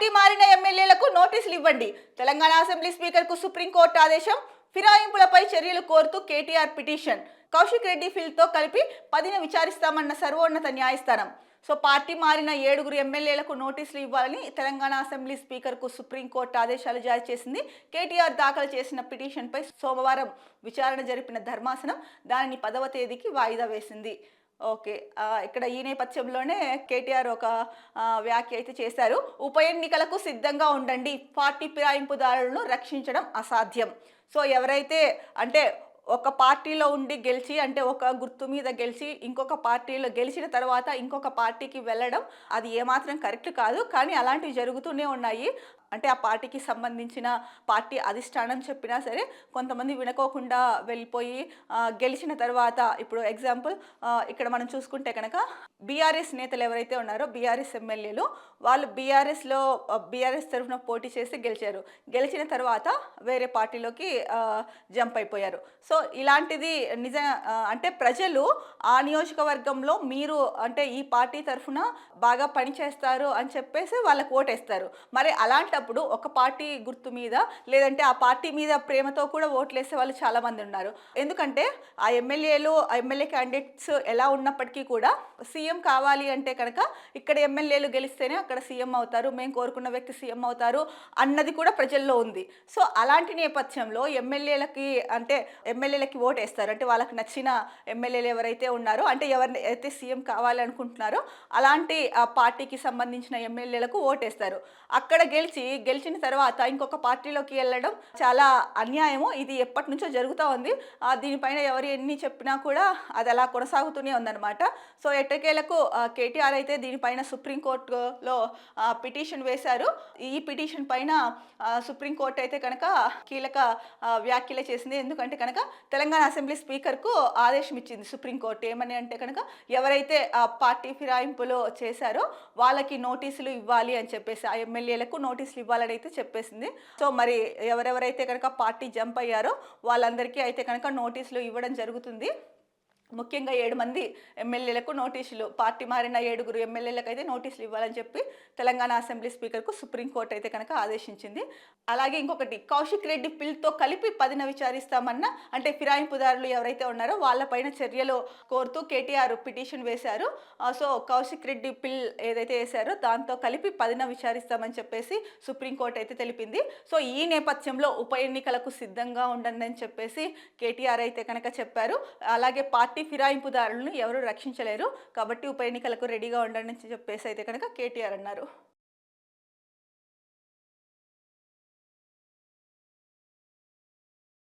Party మారిన ఎమ్మెల్యేలకు నోటీసులు ఇవ్వండి. తెలంగాణ అసెంబ్లీ స్పీకర్కు సుప్రీంకోర్టు ఆదేశం. ఫిరాయింపులపై చర్యలు కోరుతూ కేటీఆర్ పిటిషన్. కౌశిక్ రెడ్డి ఫిల్తో కలిపి 10న విచారిస్తామన్న సర్వోన్నత న్యాయస్థానం. సో పార్టీ మారిన 7 ఎమ్మెల్యేలకు నోటీసులు ఇవ్వాలని తెలంగాణ అసెంబ్లీ స్పీకర్కు సుప్రీంకోర్టు ఆదేశాలు జారీ చేసింది. కేటీఆర్ దాఖలు చేసిన పిటిషన్పై సోమవారం విచారణ జరిపిన ధర్మాసనం దానిని 10వ తేదీకి వాయిదా వేసింది. ఓకే, ఇక్కడ ఈ నేపథ్యంలోనే కేటీఆర్ ఒక వ్యాఖ్య అయితే చేశారు. ఉప ఎన్నికలకు సిద్ధంగా ఉండండి, పార్టీ ఫిరాయింపుదారులను రక్షించడం అసాధ్యం. సో ఎవరైతే అంటే ఒక పార్టీలో ఉండి గెలిచి అంటే ఒక గుర్తు మీద గెలిచి ఇంకొక పార్టీలో గెలిచిన తర్వాత ఇంకొక పార్టీకి వెళ్ళడం అది ఏమాత్రం కరెక్ట్ కాదు. కానీ అలాంటివి జరుగుతూనే ఉన్నాయి. అంటే ఆ పార్టీకి సంబంధించిన పార్టీ అధిష్టానం చెప్పినా సరే కొంతమంది వినుకోకుండా వెళ్ళిపోయి గెలిచిన తర్వాత ఇప్పుడు ఎగ్జాంపుల్ ఇక్కడ మనం చూసుకుంటే కనుక బీఆర్ఎస్ నేతలు ఎవరైతే ఉన్నారో బీఆర్ఎస్ ఎమ్మెల్యేలు వాళ్ళు బీఆర్ఎస్ తరఫున పోటీ చేసి గెలిచారు. గెలిచిన తర్వాత వేరే పార్టీలోకి జంప్ అయిపోయారు. సో ఇలాంటిది అంటే ప్రజలు ఆ నియోజకవర్గంలో మీరు అంటే ఈ పార్టీ తరఫున బాగా పనిచేస్తారు అని చెప్పేసి వాళ్ళకి ఓటేస్తారు. మరి అలాంటి అప్పుడు ఒక పార్టీ గుర్తు మీద లేదంటే ఆ పార్టీ మీద ప్రేమతో కూడా ఓట్లేసే వాళ్ళు చాలా మంది ఉన్నారు. ఎందుకంటే ఆ ఎమ్మెల్యే క్యాండిడేట్స్ ఎలా ఉన్నప్పటికీ కూడా సీఎం కావాలి అంటే కనుక ఇక్కడ ఎమ్మెల్యేలు గెలిస్తేనే అక్కడ సీఎం అవుతారు, మేము కోరుకున్న వ్యక్తి సీఎం అవుతారు అన్నది కూడా ప్రజల్లో ఉంది. సో అలాంటి నేపథ్యంలో ఎమ్మెల్యేలకి ఓటేస్తారు. అంటే వాళ్ళకి నచ్చిన ఎమ్మెల్యేలు ఎవరైతే ఉన్నారో అంటే ఎవరిని అయితే సీఎం కావాలనుకుంటున్నారో అలాంటి ఆ పార్టీకి సంబంధించిన ఎమ్మెల్యేలకు ఓటేస్తారు. అక్కడ గెలిచిన తర్వాత ఇంకొక పార్టీలోకి వెళ్ళడం చాలా అన్యాయము. ఇది ఎప్పటి నుంచో జరుగుతూ ఉంది. దీనిపైన ఎవరు ఎన్ని చెప్పినా కూడా అది అలా కొనసాగుతూనే ఉందన్నమాట. సో ఎట్టకేలకు కేటీఆర్ అయితే దీనిపైన సుప్రీంకోర్టులో పిటిషన్ వేశారు. ఈ పిటిషన్ పైన సుప్రీంకోర్టు అయితే కనుక కీలక వ్యాఖ్యలు చేసింది. ఎందుకంటే కనుక తెలంగాణ అసెంబ్లీ స్పీకర్కు ఆదేశం ఇచ్చింది సుప్రీంకోర్టు. ఏమని అంటే కనుక ఎవరైతే పార్టీ ఫిరాయింపులు చేశారో వాళ్ళకి నోటీసులు ఇవ్వాలి అని చెప్పేసి ఆ ఎమ్మెల్యేలకు నోటీసులు ఇవ్వాలని అయితే చెప్పేసింది. సో మరి ఎవరెవరైతే కనుక పార్టీ జంప్ అయ్యారో వాళ్ళందరికీ అయితే కనుక నోటీసులు ఇవ్వడం జరుగుతుంది. ముఖ్యంగా 7 మంది ఎమ్మెల్యేలకు నోటీసులు, పార్టీ మారిన 7 ఎమ్మెల్యేలకు అయితే నోటీసులు ఇవ్వాలని చెప్పి తెలంగాణ అసెంబ్లీ స్పీకర్కు సుప్రీంకోర్టు అయితే కనుక ఆదేశించింది. అలాగే ఇంకొకటి కౌశిక్ రెడ్డి పిల్తో కలిపి 10న విచారిస్తామన్న అంటే ఫిరాయింపుదారులు ఎవరైతే ఉన్నారో వాళ్ళపైన చర్యలు కోరుతూ కేటీఆర్ పిటిషన్ వేశారు. సో కౌశిక్ రెడ్డి పిల్ ఏదైతే వేశారో దాంతో కలిపి 10న విచారిస్తామని చెప్పేసి సుప్రీంకోర్టు అయితే తెలిపింది. సో ఈ నేపథ్యంలో ఉప ఎన్నికలకు సిద్ధంగా ఉండండి అని చెప్పేసి కేటీఆర్ అయితే కనుక చెప్పారు. అలాగే పార్టీ ఫిరాయింపుదారులను ఎవరు రక్షించలేరు కాబట్టి ఉప ఎన్నికలకు రెడీగా ఉండండి అని చెప్పేసి అయితే కనుక కేటీఆర్ అన్నారు.